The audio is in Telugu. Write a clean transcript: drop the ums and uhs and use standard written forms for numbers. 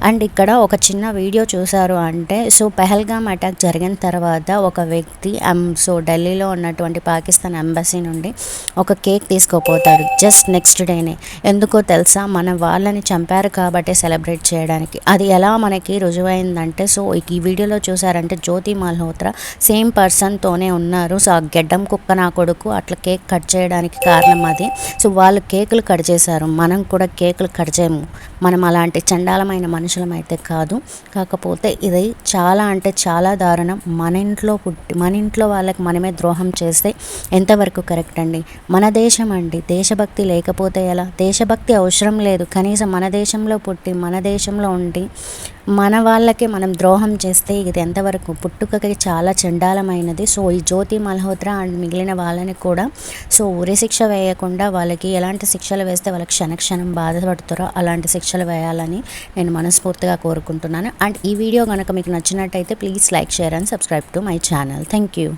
అండ్ ఇక్కడ ఒక చిన్న వీడియో చూసారు అంటే సో పెహల్గామ్ అటాక్ జరిగిన తర్వాత ఒక వ్యక్తి సో ఢిల్లీలో ఉన్నటువంటి పాకిస్తాన్ ఎంబసీ నుండి ఒక కేక్ తీసుకోపోతాడు జస్ట్ నెక్స్ట్ డేనే. ఎందుకో తెలుసా, మన వాళ్ళని చంపారు కాబట్టి సెలబ్రేట్ చేయడానికి. అది ఎలా మనకి రుజువైందంటే సో ఈ వీడియోలో చూసారంటే జ్యోతి మల్హోత్రా సేమ్ పర్సన్తోనే ఉన్నారు. సో ఆ గెడ్డం కుక్క నా కొడుకు అట్లా కేక్ కట్ చేయడానికి కారణం అది. సో వాళ్ళు కేకులు కట్ చేశారు, మనం కూడా కేకులు కట్ చేయము. మనం అలాంటి చండాలమైన మనుషులం అయితే కాదు. కాకపోతే ఇది చాలా అంటే చాలా దారుణం. మన ఇంట్లో పుట్టి మన ఇంట్లో వాళ్ళకి మనమే ద్రోహం చేస్తే ఎంతవరకు కరెక్ట్ అండి? మన దేశం అండి, దేశభక్తి లేకపోతే ఎలా? దేశభక్తి అవసరం లేదు, కనీసం మన దేశంలో పుట్టి మన దేశంలో ఉండి మన వాళ్ళకి మనం ద్రోహం చేస్తే ఇది ఎంతవరకు? పుట్టుకకి చాలా చండాలమైనది. సో ఈ జ్యోతి మల్హోత్రా అండ్ మిగిలిన వాళ్ళని కూడా సో ఉరి శిక్ష వేయకుండా వాళ్ళకి ఎలాంటి శిక్షలు వేస్తే వాళ్ళకి క్షణక్షణం బాధపడుతారో అలాంటి శిక్షలు వేయాలని నేను మనస్ఫూర్తిగా కోరుకుంటున్నాను. అండ్ ఈ వీడియో కనుక మీకు నచ్చినట్టయితే please like, share and subscribe to my channel. Thank you.